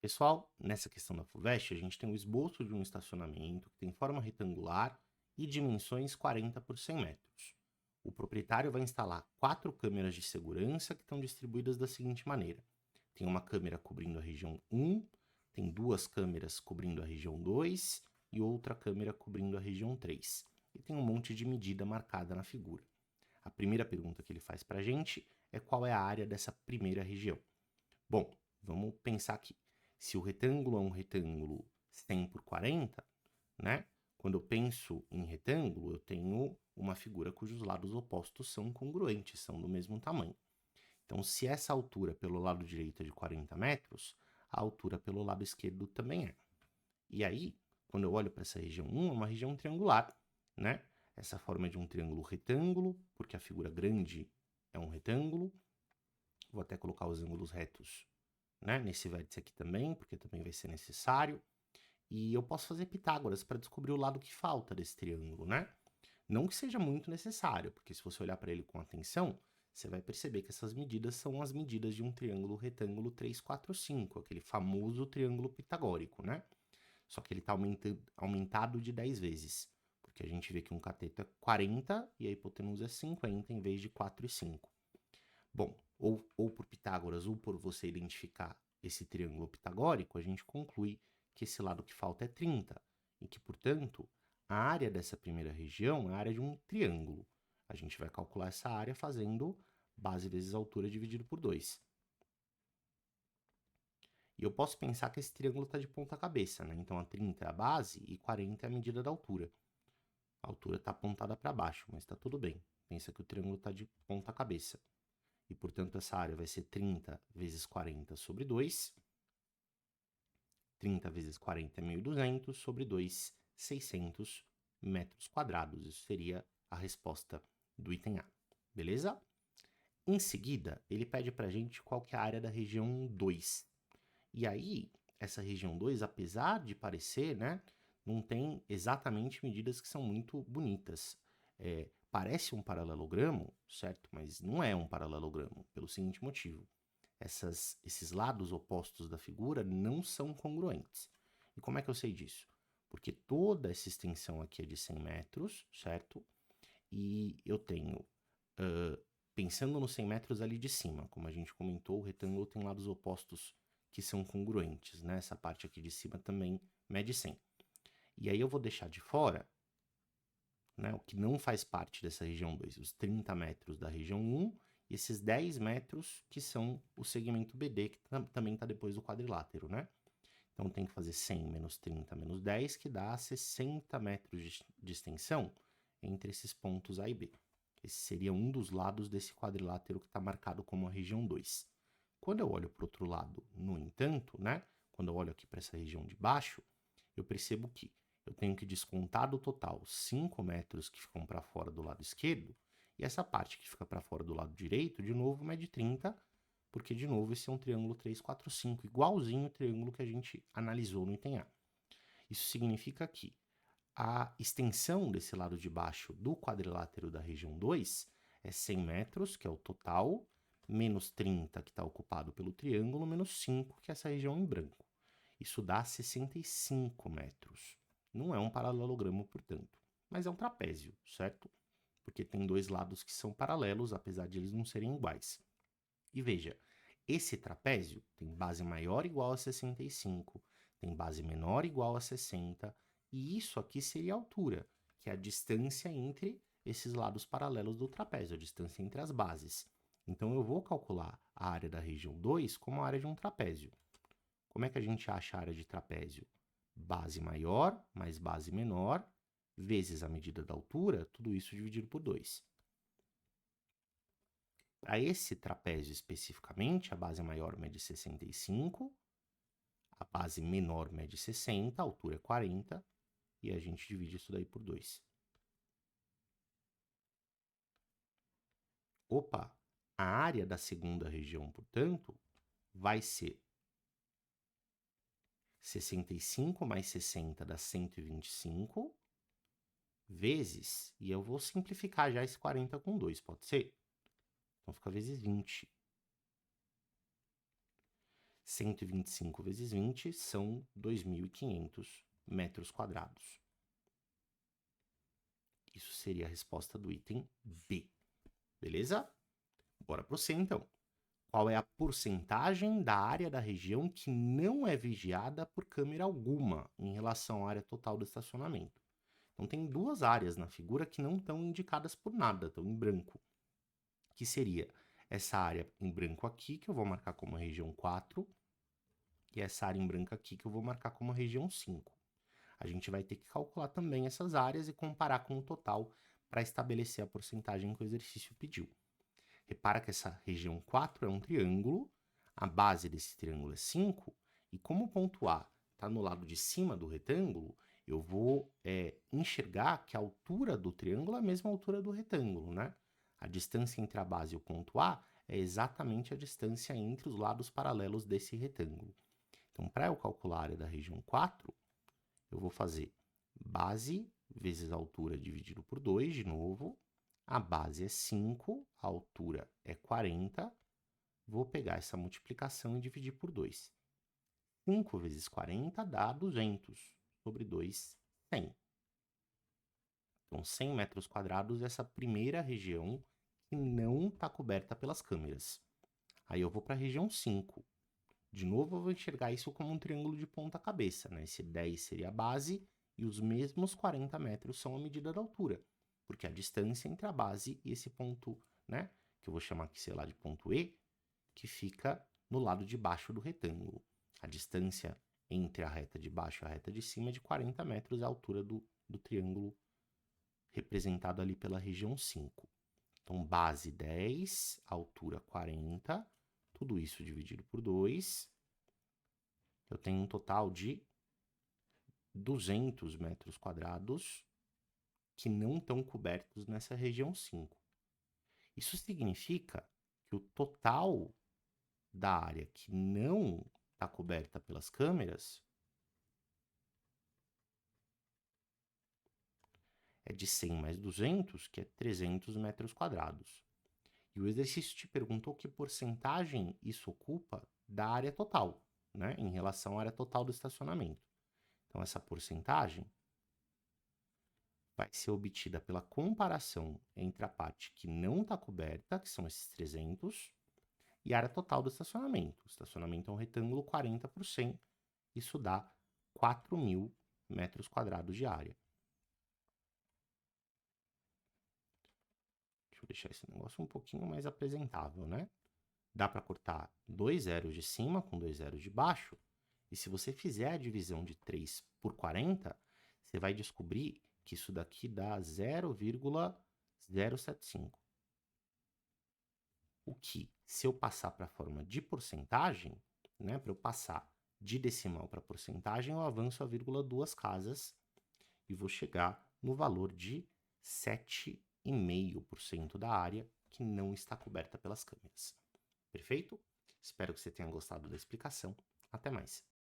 Pessoal, nessa questão da FUVEST, a gente tem o esboço de um estacionamento que tem forma retangular e dimensões 40 por 100 metros. O proprietário vai instalar 4 câmeras de segurança que estão distribuídas da seguinte maneira. Tem uma câmera cobrindo a região 1, tem 2 câmeras cobrindo a região 2 e outra câmera cobrindo a região 3. E tem um monte de medida marcada na figura. A primeira pergunta que ele faz para a gente é qual é a área dessa primeira região. Bom, vamos pensar aqui. Se o retângulo é um retângulo 100 por 40, né? Quando eu penso em retângulo, eu tenho uma figura cujos lados opostos são congruentes, são do mesmo tamanho. Então, se essa altura pelo lado direito é de 40 metros, a altura pelo lado esquerdo também é. E aí, quando eu olho para essa região 1, é uma região triangular, né? Essa forma é de um triângulo retângulo, porque a figura grande é um retângulo. Vou até colocar os ângulos retos, né, nesse vértice aqui também, porque também vai ser necessário. E eu posso fazer Pitágoras para descobrir o lado que falta desse triângulo, né? Não que seja muito necessário, porque se você olhar para ele com atenção, você vai perceber que essas medidas são as medidas de um triângulo retângulo 3, 4, 5, aquele famoso triângulo pitagórico, né? Só que ele está aumentado de 10 vezes, porque a gente vê que um cateto é 40 e a hipotenusa é 50 em vez de 4 e 5. Bom, ou por Pitágoras ou por você identificar esse triângulo pitagórico, a gente conclui que esse lado que falta é 30 e que, portanto, a área dessa primeira região é a área de um triângulo. A gente vai calcular essa área fazendo base vezes altura dividido por 2. E eu posso pensar que esse triângulo está de ponta cabeça, né? Então, a 30 é a base e 40 é a medida da altura. A altura está apontada para baixo, mas está tudo bem. Pensa que o triângulo está de ponta cabeça. E, portanto, essa área vai ser 30 vezes 40 sobre 2. 30 vezes 40 é 1.200 sobre 2, 600 metros quadrados. Isso seria a resposta do item A. Beleza? Em seguida, ele pede para a gente qual que é a área da região 2. E aí, essa região 2, apesar de parecer, né, não tem exatamente medidas que são muito bonitas. Parece um paralelogramo, certo? Mas não é um paralelogramo, pelo seguinte motivo. Esses lados opostos da figura não são congruentes. E como é que eu sei disso? Porque toda essa extensão aqui é de 100 metros, certo? E eu tenho, pensando nos 100 metros ali de cima, como a gente comentou, o retângulo tem lados opostos que são congruentes, né? Essa parte aqui de cima também mede 100. E aí eu vou deixar de fora, né, o que não faz parte dessa região 2, os 30 metros da região 1 e esses 10 metros que são o segmento BD, que também está depois do quadrilátero, né? Então tem que fazer 100 menos 30 menos 10, que dá 60 metros de extensão entre esses pontos A e B. Esse seria um dos lados desse quadrilátero que está marcado como a região 2. Quando eu olho para o outro lado, no entanto, né? Quando eu olho aqui para essa região de baixo, eu percebo que eu tenho que descontar do total 5 metros que ficam para fora do lado esquerdo, e essa parte que fica para fora do lado direito, de novo, mede 30, porque, de novo, esse é um triângulo 3, 4, 5, igualzinho o triângulo que a gente analisou no item A. Isso significa que a extensão desse lado de baixo do quadrilátero da região 2 é 100 metros, que é o total, menos 30, que está ocupado pelo triângulo, menos 5, que é essa região em branco. Isso dá 65 metros. Não é um paralelogramo, portanto, mas é um trapézio, certo? Porque tem dois lados que são paralelos, apesar de eles não serem iguais. E veja, esse trapézio tem base maior igual a 65, tem base menor igual a 60, e isso aqui seria a altura, que é a distância entre esses lados paralelos do trapézio, a distância entre as bases. Então eu vou calcular a área da região 2 como a área de um trapézio. Como é que a gente acha a área de trapézio? Base maior mais base menor, vezes a medida da altura, tudo isso dividido por 2. Para esse trapézio especificamente, a base maior mede 65, a base menor mede 60, a altura é 40, e a gente divide isso daí por 2. Opa, a área da segunda região, portanto, vai ser 65 mais 60 dá 125, vezes, e eu vou simplificar já esse 40 com 2, pode ser? Então fica vezes 20. 125 vezes 20 são 2.500 metros quadrados. Isso seria a resposta do item B. Beleza? Bora pro C, então. Qual é a porcentagem da área da região que não é vigiada por câmera alguma em relação à área total do estacionamento? Então, tem duas áreas na figura que não estão indicadas por nada, estão em branco. Que seria essa área em branco aqui, que eu vou marcar como região 4, e essa área em branco aqui, que eu vou marcar como região 5. A gente vai ter que calcular também essas áreas e comparar com o total para estabelecer a porcentagem que o exercício pediu. Repara que essa região 4 é um triângulo, a base desse triângulo é 5, e como o ponto A está no lado de cima do retângulo, eu vou enxergar que a altura do triângulo é a mesma altura do retângulo, né? A distância entre a base e o ponto A é exatamente a distância entre os lados paralelos desse retângulo. Então, para eu calcular a área da região 4, eu vou fazer base vezes a altura dividido por 2, de novo. A base é 5, a altura é 40. Vou pegar essa multiplicação e dividir por 2. 5 vezes 40 dá 200, sobre 2, 100. Então, 100 metros quadrados é essa primeira região que não está coberta pelas câmeras. Aí eu vou para a região 5. De novo, eu vou enxergar isso como um triângulo de ponta cabeça, né? Esse 10 seria a base e os mesmos 40 metros são a medida da altura, porque a distância entre a base e esse ponto, né? Que eu vou chamar aqui, sei lá, de ponto E, que fica no lado de baixo do retângulo. A distância entre a reta de baixo e a reta de cima é de 40 metros, a altura do triângulo representado ali pela região 5. Então, base 10, altura 40, tudo isso dividido por 2, eu tenho um total de 200 metros quadrados que não estão cobertos nessa região 5. Isso significa que o total da área que não está coberta pelas câmeras é de 100 mais 200, que é 300 metros quadrados. E o exercício te perguntou que porcentagem isso ocupa da área total, né, em relação à área total do estacionamento. Então, essa porcentagem vai ser obtida pela comparação entre a parte que não está coberta, que são esses 300, e a área total do estacionamento. O estacionamento é um retângulo, 40%, isso dá 4.000 metros quadrados de área. Deixa eu deixar esse negócio um pouquinho mais apresentável, né? Dá para cortar 2 zeros de cima com 2 zeros de baixo, e se você fizer a divisão de 3 por 40, você vai descobrir que isso daqui dá 0,075. O que, se eu passar para a forma de porcentagem, né, para eu passar de decimal para porcentagem, eu avanço a 2 casas e vou chegar no valor de 7,5% da área que não está coberta pelas câmeras. Perfeito? Espero que você tenha gostado da explicação. Até mais.